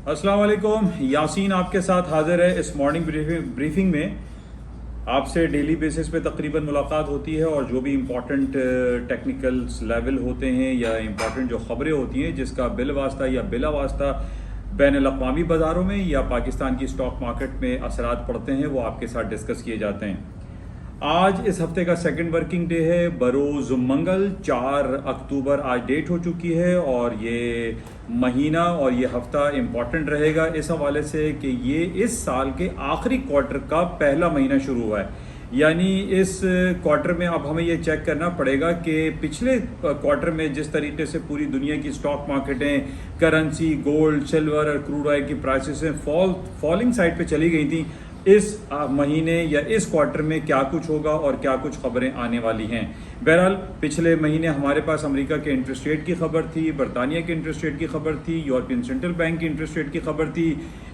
अस्सलाम वालेकुम। यासीन आपके साथ हाजिर है इस मॉर्निंग ब्रीफिंग में। आपसे डेली बेसिस पे तकरीबन मुलाकात होती है और जो भी इम्पोर्टेंट टेक्निकल लेवल होते हैं या इम्पोर्टेंट जो ख़बरें होती हैं जिसका बिल वास्ता या बिला वास्ता बैनुल अक़वामी बाज़ारों में या पाकिस्तान की स्टॉक मार्केट में असरात पड़ते हैं, वो आपके साथ डिस्कस किए जाते हैं। आज इस हफ्ते का सेकंड वर्किंग डे है, बरोज़ मंगल 4 अक्टूबर आज डेट हो चुकी है और ये महीना और ये हफ्ता इम्पॉर्टेंट रहेगा इस हवाले से कि ये इस साल के आखिरी क्वार्टर का पहला महीना शुरू हुआ है। यानी इस क्वार्टर में अब हमें ये चेक करना पड़ेगा कि पिछले क्वार्टर में जिस तरीके से पूरी दुनिया की स्टॉक मार्केटें, करेंसी, गोल्ड, सिल्वर और क्रूड ऑयल की प्राइसेस फॉलिंग साइड पे चली गई थी, इस महीने या इस क्वार्टर में क्या कुछ होगा और क्या कुछ खबरें आने वाली हैं। बहरहाल पिछले महीने हमारे पास अमेरिका के इंटरेस्ट रेट की खबर थी, बरतानिया के इंटरेस्ट रेट की खबर थी, यूरोपियन सेंट्रल बैंक की इंटरेस्ट रेट की खबर थी,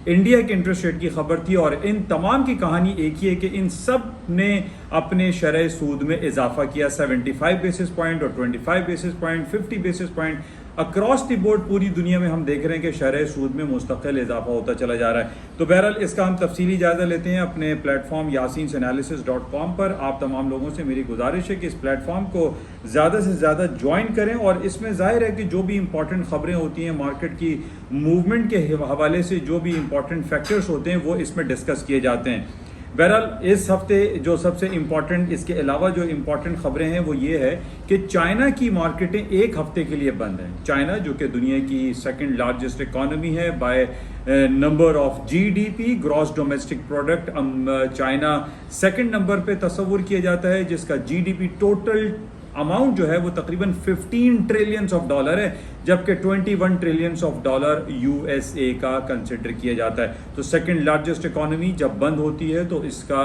इंडिया के इंटरेस्ट रेट की खबर थी और इन तमाम की कहानी एक ही है कि इन सब ने अपने शरह सूद में इजाफा किया। 75 बेसिस पॉइंट और 25 basis point, 50 basis point across the board पूरी दुनिया में हम देख रहे हैं कि शरह सूद में मुस्तकिल इजाफा होता चला जा रहा है। तो बहरहाल इसका हम तफसीली जायजा लेते हैं अपने प्लेटफॉर्म yasinanalysis.com पर। आप तमाम लोगों से मेरी गुजारिश है कि इस प्लेटफॉर्म को ज़्यादा से ज़्यादा ज्वाइन करें और इसमें ज़ाहिर है कि जो भी इंपॉर्टेंट खबरें होती हैं मार्केट की मूवमेंट के हवाले से, जो भी इंपॉर्टेंट फैक्टर्स होते हैं वो इसमें डिस्कस किए जाते हैं। बहरहाल इस हफ्ते जो सबसे इम्पॉर्टेंट, इसके अलावा जो इम्पॉर्टेंट खबरें हैं वो ये है कि चाइना की मार्केटें एक हफ्ते के लिए बंद हैं। चाइना जो कि दुनिया की सेकंड लार्जेस्ट इकॉनमी है by number of GDP, gross domestic product, China second number पे तस्वुर किया जाता है जिसका जीडीपी टोटल अमाउंट जो है वो तकरीबन 15 ट्रिलियंस ऑफ डॉलर है, जबकि 21 ट्रिलियंस ऑफ डॉलर यूएसए का कंसिडर किया जाता है। तो सेकंड लार्जेस्ट इकॉनमी जब बंद होती है तो इसका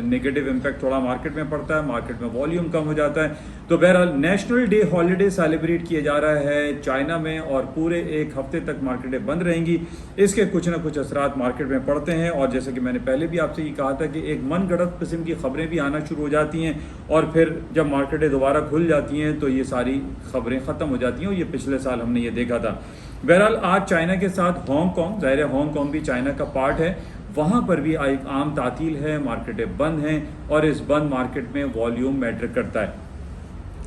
नेगेटिव इम्पैक्ट थोड़ा मार्केट में पड़ता है, मार्केट में वॉल्यूम कम हो जाता है। तो बहरहाल नेशनल डे हॉलीडे सेलिब्रेट किया जा रहा है चाइना में और पूरे एक हफ्ते तक मार्केटें बंद रहेंगी। इसके कुछ ना कुछ असरात मार्केट में पड़ते हैं और जैसे कि मैंने पहले भी आपसे ये कहा था कि एक मन गढ़ंत किस्म की खबरें भी आना शुरू हो जाती हैं और फिर जब मार्केटें दोबारा खुल जाती हैं तो ये सारी खबरें ख़त्म हो जाती हैं और ये पिछले साल हमने ये देखा था। बहरहाल आज चाइना के साथ हांगकांग, ज़ाहिर है हांगकांग भी चाइना का पार्ट है, वहाँ पर भी एक आम तातील है, मार्केटें बंद हैं और इस बंद मार्केट में वॉल्यूम मैटर करता है।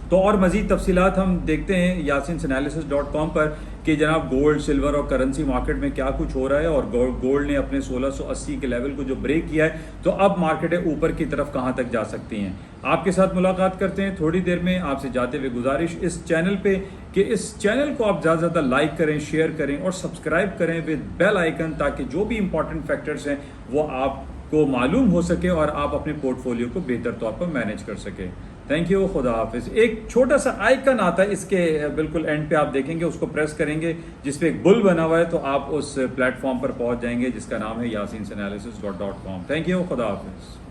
तो और मज़ीद तफसीलात हम देखते हैं yasinanalysis.com पर कि जनाब गोल्ड, सिल्वर और करेंसी मार्केट में क्या कुछ हो रहा है और गोल्ड ने अपने 1680 के लेवल को जो ब्रेक किया है तो अब मार्केटें ऊपर की तरफ कहां तक जा सकती हैं। आपके साथ मुलाकात करते हैं थोड़ी देर में। आपसे जाते हुए गुजारिश इस चैनल पे कि इस चैनल को आप ज़्यादा से ज़्यादा लाइक करें, शेयर करें और सब्सक्राइब करें विद बेल आइकन, ताकि जो भी इंपॉर्टेंट फैक्टर्स हैं वो आपको मालूम हो सके और आप अपने पोर्टफोलियो को बेहतर तौर पर मैनेज कर सकें। थैंक यू, खुदा हाफिज। एक छोटा सा आइकन आता है इसके बिल्कुल एंड पे, आप देखेंगे, उसको प्रेस करेंगे जिस पे एक बुल बना हुआ है तो आप उस प्लेटफॉर्म पर पहुंच जाएंगे जिसका नाम है yasinanalysis.com। थैंक यू, खुदा हाफिज।